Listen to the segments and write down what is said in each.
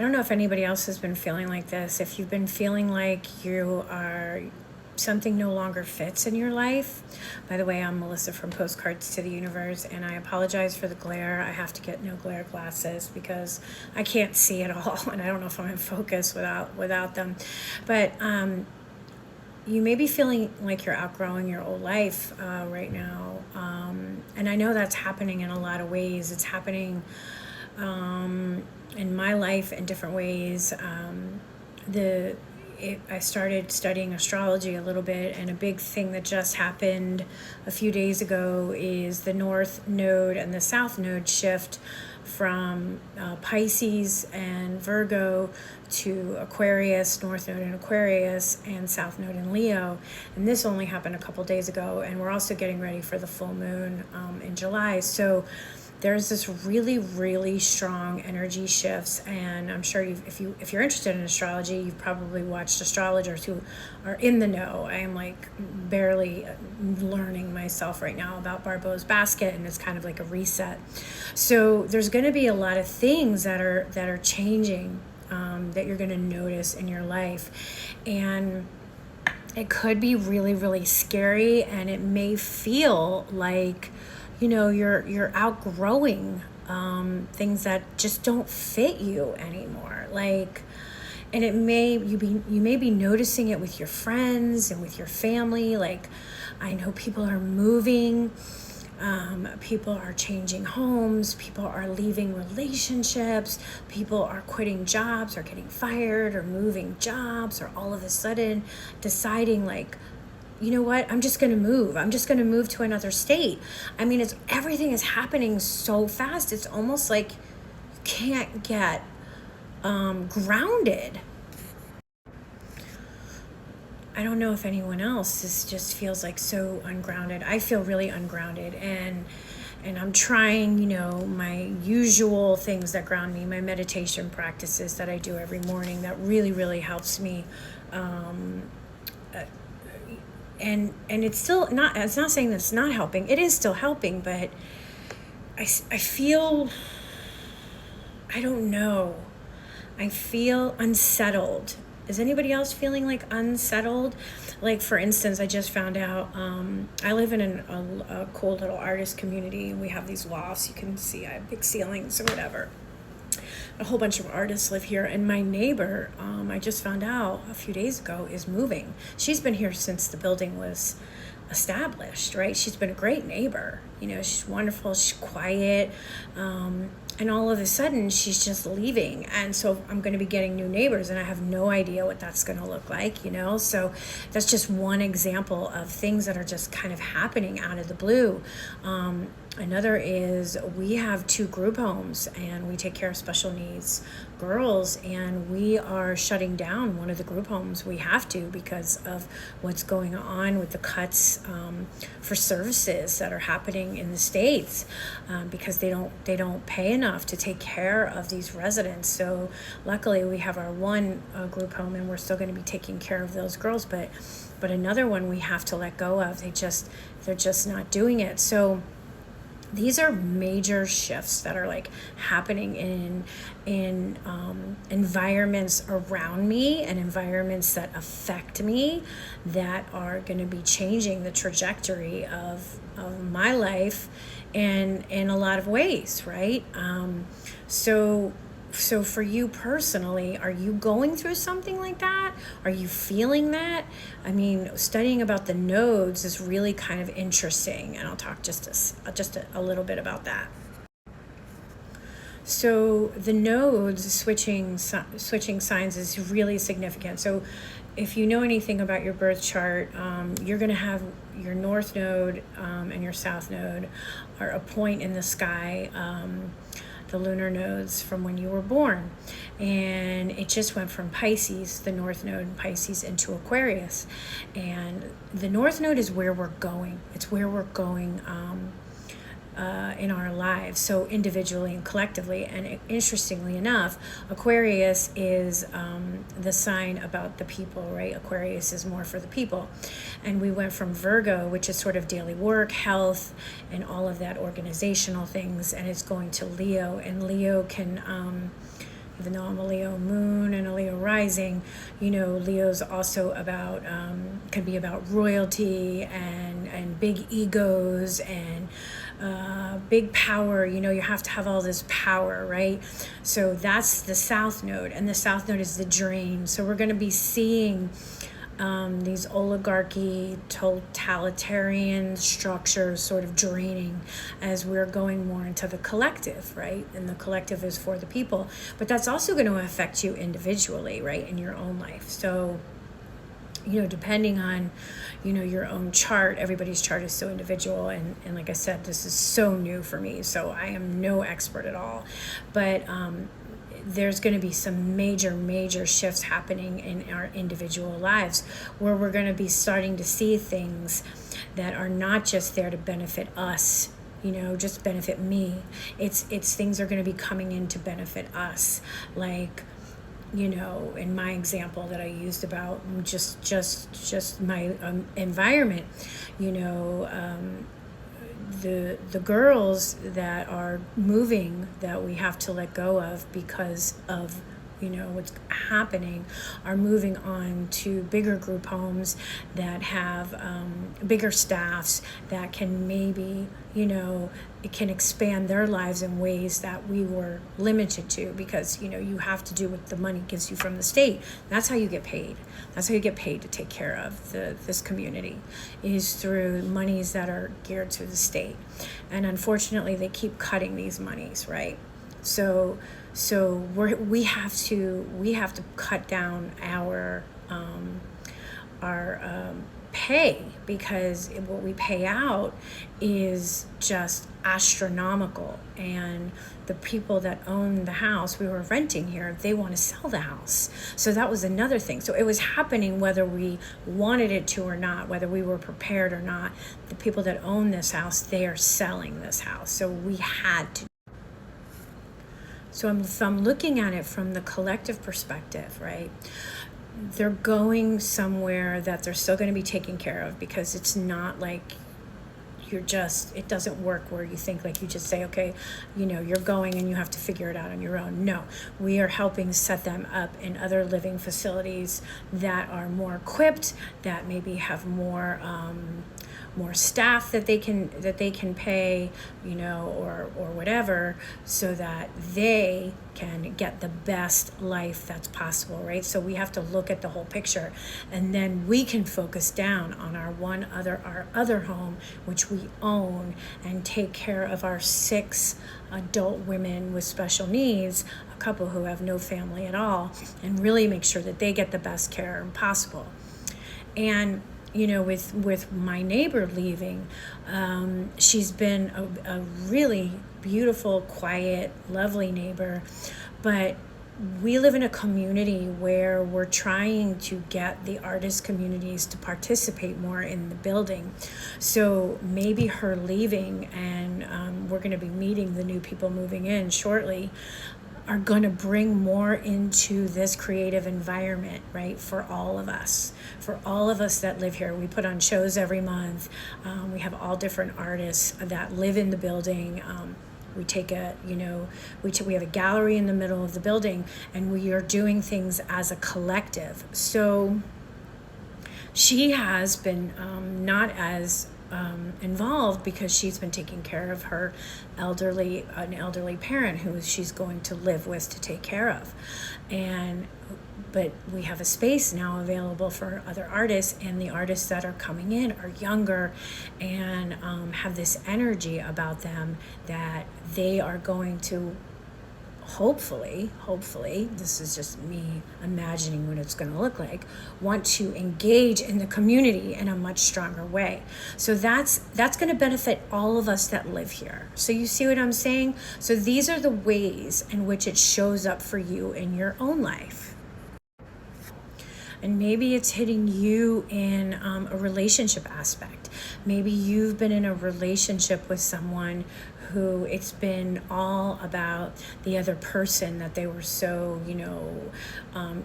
I don't know if anybody else has been feeling like this. If you've been feeling like something no longer fits in your life. By the way, I'm Melissa from Postcards to the Universe, and I apologize for the glare. I have to get no glare glasses because I can't see at all, and I don't know if I'm in focus without them. But you may be feeling like you're outgrowing your old life right now, and I know that's happening in a lot of ways. It's happening in my life in different ways. I started studying astrology a little bit, and a big thing that just happened a few days ago is the North Node and the South Node shift from Pisces and Virgo to Aquarius, North Node in Aquarius, and South Node in Leo. And this only happened a couple days ago, and we're also getting ready for the full moon in July. So there's this really, really strong energy shifts, and I'm sure if you're interested in astrology, you've probably watched astrologers who are in the know. I am like barely learning myself right now about Barbeau's basket, and it's kind of like a reset. So there's going to be a lot of things that are changing that you're going to notice in your life, and it could be really, really scary, and it may feel like you're outgrowing things that just don't fit you anymore. And you may be noticing it with your friends and with your family. Like, I know people are moving, people are changing homes, people are leaving relationships, people are quitting jobs or getting fired or moving jobs, or all of a sudden deciding like, you know what, I'm just going to move. I'm just going to move to another state. I mean, everything is happening so fast. It's almost like you can't get grounded. I don't know if anyone else just feels like so ungrounded. I feel really ungrounded, and I'm trying, my usual things that ground me, my meditation practices that I do every morning that really, really helps me. And it's still not, it's not saying that it's not helping. It is still helping, but I feel, I don't know. I feel unsettled. Is anybody else feeling like unsettled? Like, for instance, I just found out, I live in a cool little artist community. We have these lofts. You can see I have big ceilings or whatever. A whole bunch of artists live here, and my neighbor, I just found out a few days ago, is moving. She's been here since the building was established, right? She's been a great neighbor. She's wonderful, she's quiet, and all of a sudden she's just leaving. And so I'm going to be getting new neighbors, and I have no idea what that's going to look like, so that's just one example of things that are just kind of happening out of the blue. Another is we have 2 group homes, and we take care of special needs girls, and we are shutting down one of the group homes. We have to, because of what's going on with the cuts for services that are happening in the States, because they don't pay enough to take care of these residents. So luckily we have our one group home, and we're still going to be taking care of those girls, but another one we have to let go of. They're just not doing it. So these are major shifts that are like happening in environments around me, and environments that affect me, that are going to be changing the trajectory of my life in a lot of ways, right? So for you personally, are you going through something like that? Are you feeling that? I mean, studying about the nodes is really kind of interesting, and I'll talk just a little bit about that. So the nodes switching signs is really significant. So if you know anything about your birth chart, you're going to have your North Node and your South Node are a point in the sky, the lunar nodes from when you were born. And it just went from Pisces, the North Node in Pisces, into Aquarius. And the North Node is where we're going. It's where we're going in our lives, so individually and collectively. And interestingly enough, Aquarius is the sign about the people, right? Aquarius is more for the people. And we went from Virgo, which is sort of daily work, health, and all of that organizational things, and it's going to Leo. And Leo can even though I'm a Leo moon and a Leo rising, Leo's also about, can be about royalty and big egos and big power. You have to have all this power, right? So that's the South Node, and the South Node is the drain. So we're going to be seeing these oligarchy, totalitarian structures sort of draining as we're going more into the collective, right? And the collective is for the people, but that's also going to affect you individually, right, in your own life. So, depending on, your own chart, everybody's chart is so individual. And like I said, this is so new for me, so I am no expert at all. But there's going to be some major shifts happening in our individual lives where we're going to be starting to see things that are not just there to benefit us, just benefit me. It's things are going to be coming in to benefit us. Like, in my example that I used about just my environment, the girls that are moving, that we have to let go of because of what's happening, are moving on to bigger group homes that have bigger staffs that can maybe it can expand their lives in ways that we were limited to, because you have to do what the money gives you from the state. That's how you get paid. That's how you get paid to take care of this community, is through monies that are geared to the state. And unfortunately, they keep cutting these monies, right? So we have to cut down our pay, because what we pay out is just astronomical. And the people that own the house we were renting here, they want to sell the house. So that was another thing. So it was happening whether we wanted it to or not, whether we were prepared or not. The people that own this house, they are selling this house. So we had to. So if I'm looking at it from the collective perspective, right? They're going somewhere that they're still going to be taken care of, because it's not like it doesn't work where you think like you just say, okay, you're going and you have to figure it out on your own. No, we are helping set them up in other living facilities that are more equipped, that maybe have more staff that they can pay, or whatever, so that they can get the best life that's possible, right? So we have to look at the whole picture, and then we can focus down on our other home, which we own, and take care of our 6 adult women with special needs, a couple who have no family at all, and really make sure that they get the best care possible. And with my neighbor leaving, she's been a really beautiful, quiet, lovely neighbor, but we live in a community where we're trying to get the artist communities to participate more in the building. So maybe her leaving, and we're going to be meeting the new people moving in shortly, are going to bring more into this creative environment, right? For all of us that live here. We put on shows every month. We have all different artists that live in the building. We take we have a gallery in the middle of the building, and we are doing things as a collective. So she has been not as involved, because she's been taking care of an elderly parent who she's going to live with to take care of. But we have a space now available for other artists, and the artists that are coming in are younger and have this energy about them that they are going to hopefully, this is just me imagining what it's going to look like, want to engage in the community in a much stronger way. So that's going to benefit all of us that live here. So you see what I'm saying? So these are the ways in which it shows up for you in your own life. And maybe it's hitting you in a relationship aspect. Maybe you've been in a relationship with someone who it's been all about the other person, that they were so,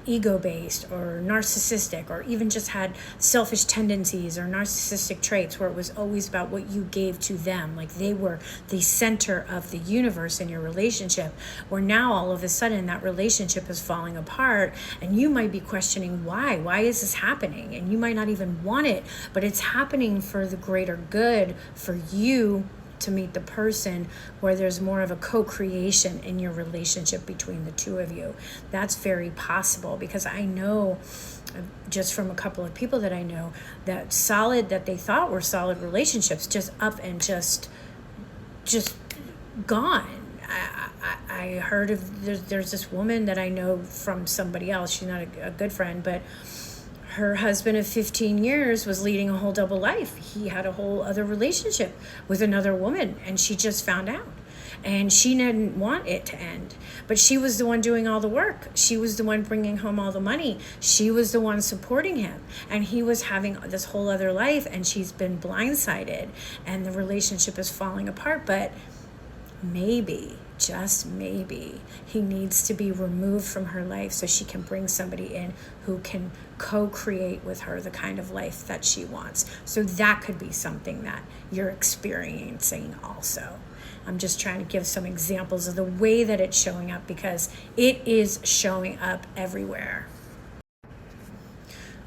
ego-based or narcissistic, or even just had selfish tendencies or narcissistic traits, where it was always about what you gave to them, like they were the center of the universe in your relationship, where now all of a sudden that relationship is falling apart, and you might be questioning why is this happening, and you might not even want it, but it's happening for the greater good, for you to meet the person where there's more of a co-creation in your relationship between the two of you. That's very possible, because I know just from a couple of people that I know that they thought were solid relationships, just up and just gone. I heard of, there's this woman that I know from somebody else. She's not a good friend, but her husband of 15 years was leading a whole double life. He had a whole other relationship with another woman, and she just found out. And she didn't want it to end. But she was the one doing all the work. She was the one bringing home all the money. She was the one supporting him. And he was having this whole other life, and she's been blindsided. And the relationship is falling apart. But maybe, just maybe, he needs to be removed from her life so she can bring somebody in who can co-create with her the kind of life that she wants. So that could be something that you're experiencing also. I'm just trying to give some examples of the way that it's showing up, because it is showing up everywhere.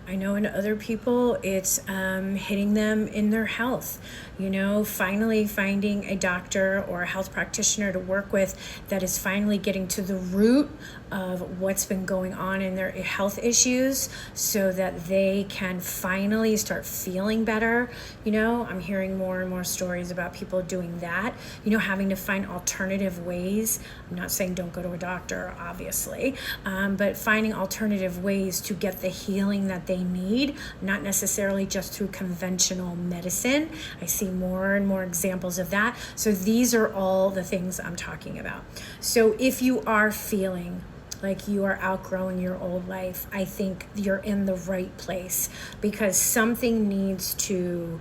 I know in other people, it's hitting them in their health. Finally finding a doctor or a health practitioner to work with that is finally getting to the root of what's been going on in their health issues, so that they can finally start feeling better. I'm hearing more and more stories about people doing that, having to find alternative ways. I'm not saying don't go to a doctor, obviously, but finding alternative ways to get the healing that they need, not necessarily just through conventional medicine. I see more and more examples of that. So these are all the things I'm talking about. So if you are feeling like you are outgrowing your old life, I think you're in the right place, because something needs to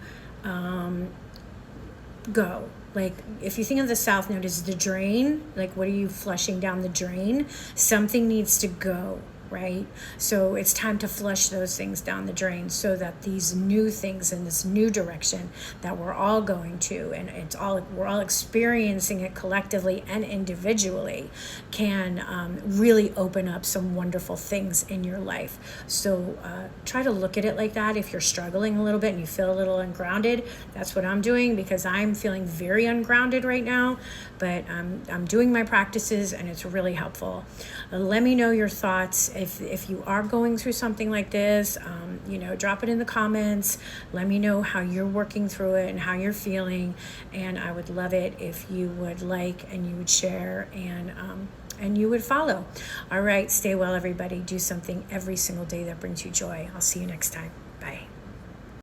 go. Like, if you think of the South Node as the drain, like what are you flushing down the drain? Something needs to go, right? So it's time to flush those things down the drain, so that these new things in this new direction that we're all going to, and we're all experiencing it collectively and individually, can really open up some wonderful things in your life. So try to look at it like that. If you're struggling a little bit and you feel a little ungrounded, that's what I'm doing, because I'm feeling very ungrounded right now, but I'm doing my practices, and it's really helpful. Let me know your thoughts. If you are going through something like this, drop it in the comments. Let me know how you're working through it and how you're feeling. And I would love it if you would like, and you would share, and you would follow. All right, stay well, everybody. Do something every single day that brings you joy. I'll see you next time.